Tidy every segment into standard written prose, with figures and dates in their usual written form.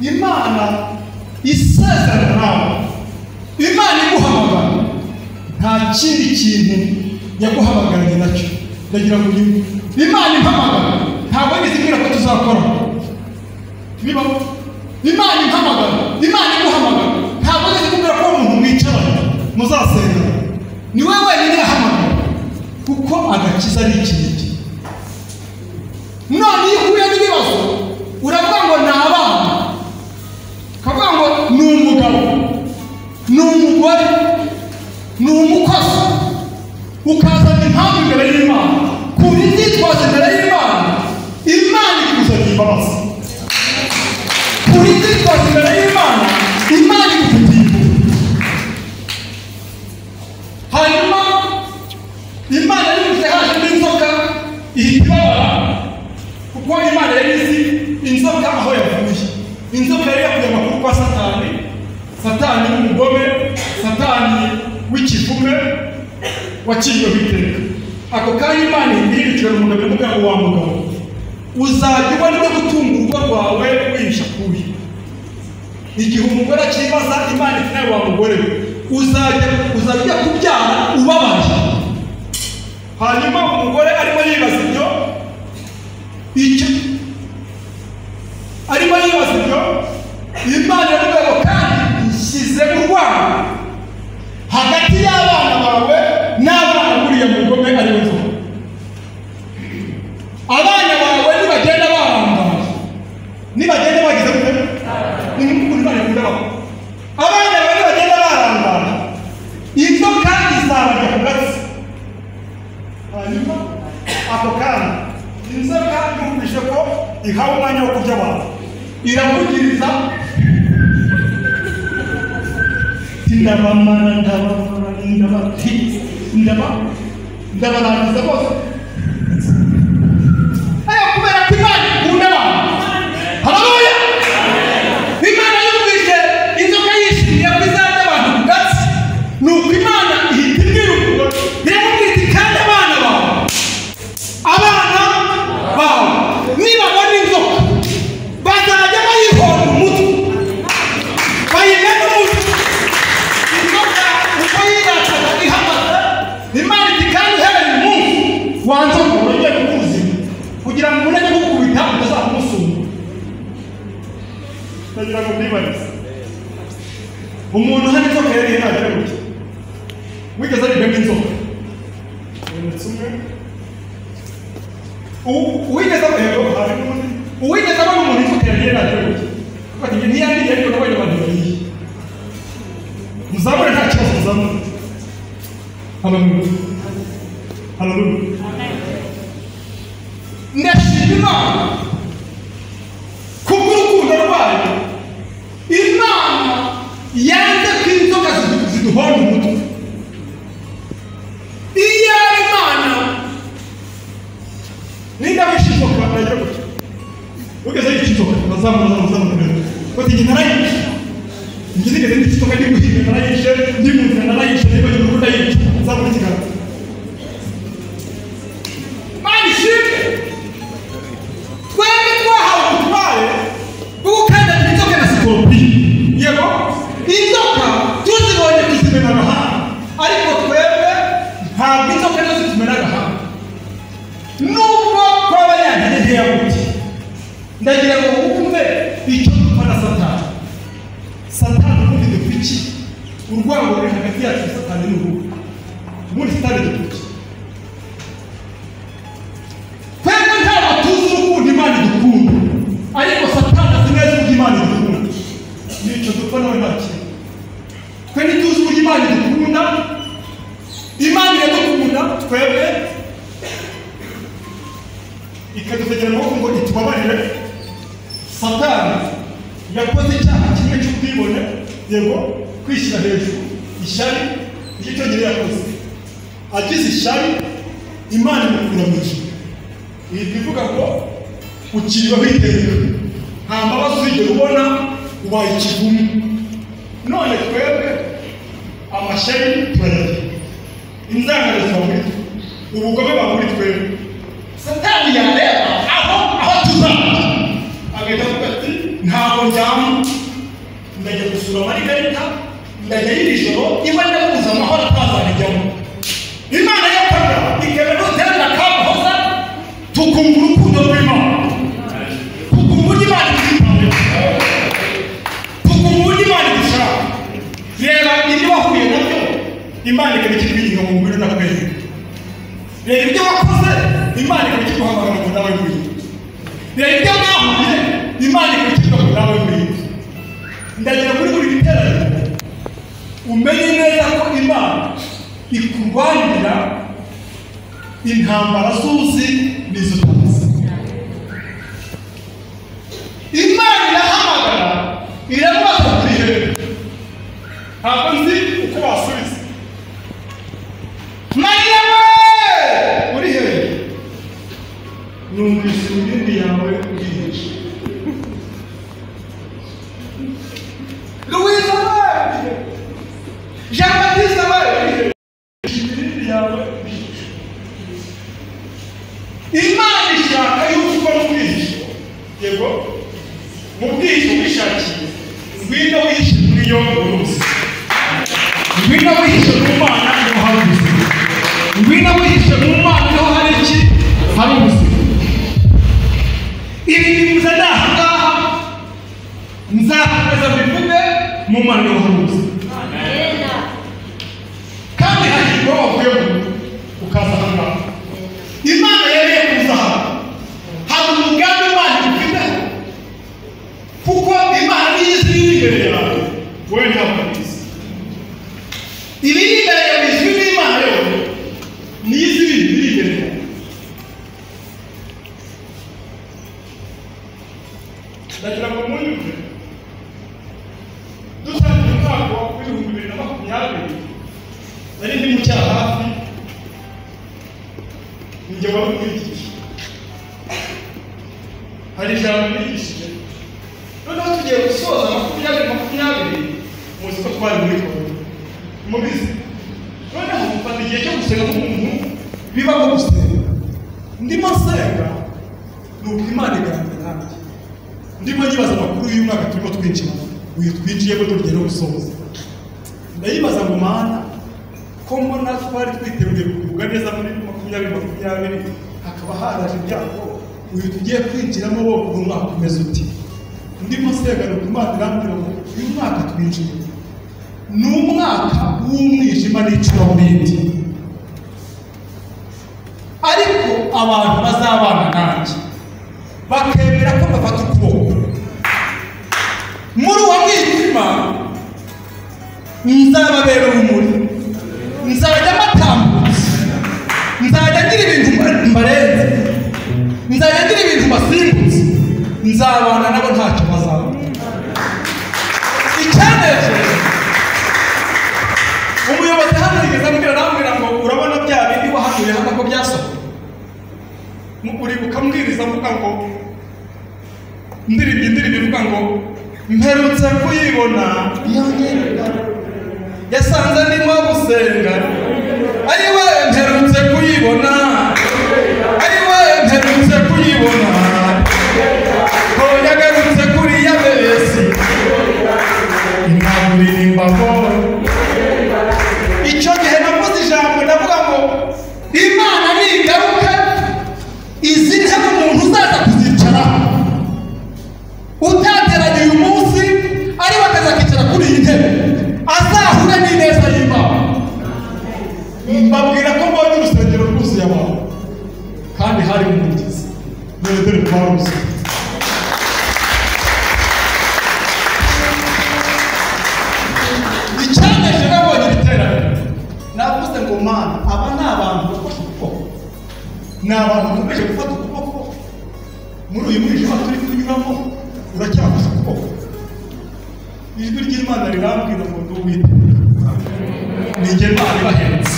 Imana isezerana nawe, Imana iguhamagara, nta kindi kintu yaguhamagaranye nacyo. Ndagira ngo Imana impamagara ntabwo nizibwira ko tuzakora. Niba Imana impamagara, Imana iguhamagara, ntabwo nizibwira ko umuntu mwicaranye muzasenga. Ni wewe wenyine yahamagara, kuko agakiza ari ikindi. None iyo uhuye n'ibibazo uravuga ngo ni abana, ukavuga ngo ni umugabo, ni umugore, ni umukozi, ukazana impamvu imbere y'Imana, kuri nitwaje imbere y'Imana, Imana ikuzanira imbabazi. Kuri nitwaje imbere y'Imana, Imana igufitiye impuhwe. Hanyuma Imana yumvise haje n'inzoka ihita ibabara, kuko Imana yari izi inzoka aho yavuye. Inzoka yari yakuye amakuru kwa Satani, Satani w'umugome, Satani w'ikivume waciriweho iteka. Ako kanya Imana ihindukira umugabo iramubwira ngo wa mugabo, uzajya ubona no gutunga urugo rwawe wihisha kubi. Igihe umugore akibaza Imana iti nawe wa mugore we, uzajya kubyara ubabaje. Hanyuma umugore arimo yibaza ibyo, Imana yavuga kandi ishyize urwango hagati y'abana bawe n'abana buriya mugome ari we nzoka. Abana bawe nibagenda barangaye, nibagenda bagize gute, ni nk'uko Imana yakunda abantu. Abana bawe nibagenda barangaye, inzoka izabajya ku gatsi. Hanyuma ako kanya inzoka yumvise ko ihawe umwanya wo kurya abantu, iramugiriza ndabarangiza bose. Ayo kubera ko Imana ikunda abantu. Haleluya! Imana yumvise inzoka yishimiye ko izarya abantu ku gatsi, nuko Imana ihita ibwira iramubwira iti kandi abana bawe nibabona inzoka bazajya bayihora umutwe, bayimena umutwe. Inzoka uko yirataga ihagaze, Imana iti kandi uhereye umunsi wanzoka urongeye kukuzima, kugira ngo unajye gukubita utazakumusumba. Ndagira ngo mbibarize, umuntu hano inzoka yari inagira gutya, wigeze aribwa inzoka? Uwigeze abona umuntu inzoka yari inagira gutya, kuko ati ntiyandike ariko nabonye abantu bariye. Muzamure nta kibazo, muzamure. Haleluya, haleluya. Ndashima Imana kubw'urukundo rwayo. Imana yanze ko inzoka ziduhonda umutwe. Iyo Imana n'indabishizoka nagira gutya, ugeze y'ikizoka bazamura bati njye narayishe, njye nigeze n'ikizoka ndi guhinga narayishe, ndi mu nzira narayishe, niba ndi urukundo yishe, zamura ikiganza. Mana ishimwe, twebwe twahawe ubutware bwo gukandagira inzoka na sikoropiyo. Yego inzoka tuzibonye tuzimena agahanga, ariko twebwe ntabwo inzoka nazo zitumena agahanga. Nubwo twaba yantege nkeya gute, ndagira ngo wumve icyo dupfa na Satani. Satani ubundi dupfa iki? Urwango ruri hagati yacu na Satani ni uruhe? Ubundi Satani dupfa iki? Twebwe ntabwo tuzi urukundo Imana idukunda, ariko Satani azi neza uburyo Imana idukunda. Nicyo dupfa nawe nta kintu. Twe ntituzi uburyo Imana idukunda, Imana iradukunda twebwe ikadutegera amaboko ngo itubabarire. Satani yakoze icyaha kimwe cy'ubwibone, yego kwishyira hejuru, ishyari, icyo cyonyine yakoze. Agize ishyari, Imana imukura mu ijuru, ihita ivuga ngo ukiriweho iteka, nta mbabazi uzigera ubona, ubaye ikivume. None twebwe amashyari turayagira, inzangano ziba muri twe, ubugome buba muri twebwe. Satani yareba aho tuzajya, agahita avuga ati ntabwo njyamo ndajya gusura Margarita ndajya y'ijoro iwe ndakuza amahoro atazanijyamo. Imana yakoraga ikemera guterana kamuhoza tukumva urukundo rw'Imana, tukumva uburyo Imana itwitayeho, tukumva uburyo Imana idushaka. Reba ibyo wahuye nabyo Imana ikaba ikitwigisha ngo ngwino nakwereke. Reba ibyo wakoze Imana ikaba ikiguhamagara ngo nawe ngwino. Reba ibyo mwahuye Imana ikaba ikitwa ngo nawe ngwino. Ndagira kuri buri giteraniro umenye neza ko Imana ikurwanira intambara z'uzi n'izo utazi. Imana irahamagara iramubaza ati hehe, ntabwo nzi uko wasubiza. Mariya we uri hehe? Numvise indimi yawe uyihishe. Louise we, Jean Baptiste we, indimi yawe uyihishe. Imana ishaka yuko uba mu bwihisho. Yego mu bwihisho wishakiye ngwino wihishe muri yo uruzi, ngwino wihishe mu Mana niho hari ubuzima, ngwino wihishe mu Mana niho hari iki? Hari ubuzima. Ibi bivuze n'aha ngaha nzakomeza bivuge mu Mana niho hari ubuzima. Kandi hahirwa wavuye ukaza aha ngaha. Imana yereye kuza hano, hari umugambi Imana igufiteho, kuko Imana niyo izi ibiri imbere yawe, wowe ntabwo ubizi. Ibiri imbere yawe bizwi n'Imana yose, niyo izi ibiri imbere yawe. Ndagira ngo munyumve, dutangiye umwaka w'ibihumbi 2020, nari ndi mu cyaha hafi njye wari umwigisha, hari ijambo nigishije. Noneho tugiye gusoza 2020 muzi ko twari muri korona mubizi. Noneho mfata igihe cyo gusenga nk'umuntu bibaho gusenga, ndimo nsenga nuko Imana igaragara nanjye, ndimo nyibaza amakuru y'uyu mwaka turimo twinjiramo, uyu twinjiyemo tugiye no gusoza. Ndayibaza ngo Mana ko mbona twari twiteguye kuvuga neza muri 2020 hakaba haraje ibyago, uyu tugiye kwinjiramo wo umwaka umeze uti. Ndimo nsenga nuko Imana irambwira ngo uyu mwaka twinjiye ni umwaka w'umwijima n'icuraburindi, ariko abantu bazabana nanjye bakemera ko bafata ukuboko muri uwo mwijima, nzababera urumuri, nzajya mbatambutse, nzajya ngira ibintu mbarenze, nzajya ngira ibintu mbasimbutse, nzabana nabo ntacyo bazabona. Icyanejeje umuyobozi hano yigeze arambwira ngo urabona bya bindi wahanuye hano ko byasohoye, uribuka mbwiriza avuga ngo indirimbo ivuga ngo mperutse kuyibona yasanze ndimo gusenga, ari we mperutse kuyibona, ari we mperutse kuyibona, ko yagarutse kuri Yabesi inaburirimba ngo. Icyo gihe navuze ijambo ndavuga ngo Imana nigaruka izi ntebe umuntu uzaza kuzicaraho utateranye uyu munsi ari bakazakicara kuri iyi ntebe azahure n'ineza y'Imana. Mbabwira ko mbonye urusengero rwuzuye abantu kandi hari umugezi dore twaruzuye. Icyaneje nabonye ibiterane navuze ngo Mana aba ni abantu bafashe ukuboko, ni abantu bakomeje gufata ukuboko muri uyu mwijima turi kunyuramo, uracyafashe ukuboko. Ijwi ry'Imana rirambwira ngo nduwite ni jye Mana ibahenze,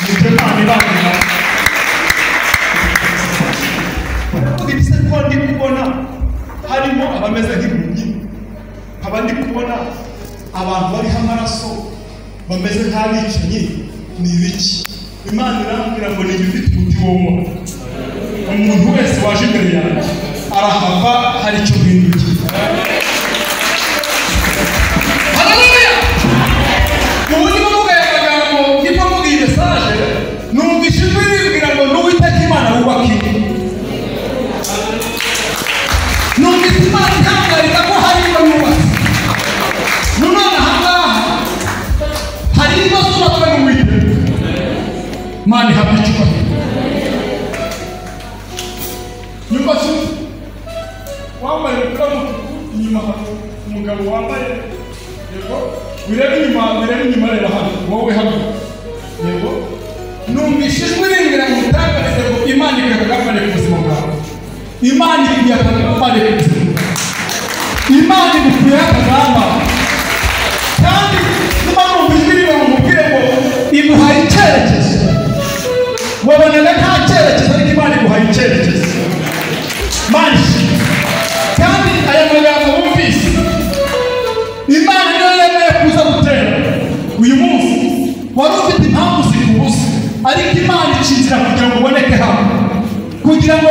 ni jye Mana ibabwira. Ndavuga ibise ko ndi kubona harimo abameze nk'impumyi, nkaba ndi kubona abantu bariho amaraso bameze nk'abicanyi. Ni ibiki? Imana irambwira ngo ni ibifite umuti w'umuntu. Umuntu wese waje imbere yanjye arahava hari icyo guhindukiye. umugabo wambaye yego bireba inyuma reba hano wowe hano yego numvise ijwi rimbwira ngo utangarize ngo Imana ikakagambane ku buzima bwawe. Imana ikwiye akagambane ku buzima, Imana ikwiye akagamba. Kandi niba numvise ijwi rimbwira ngo mubwire ngo imuhaye icyerekezo, wabonaga nta cyerekezo ariko Imana iguhaye icyerekezo. Imana ishimwe. Kandi aya magambo wumvise Imana niyo yemeye kuza gutera uyu munsi. Wari ufite impamvu zikubuza ariko Imana icinzira kugira ngo uboneke hano, kugira ngo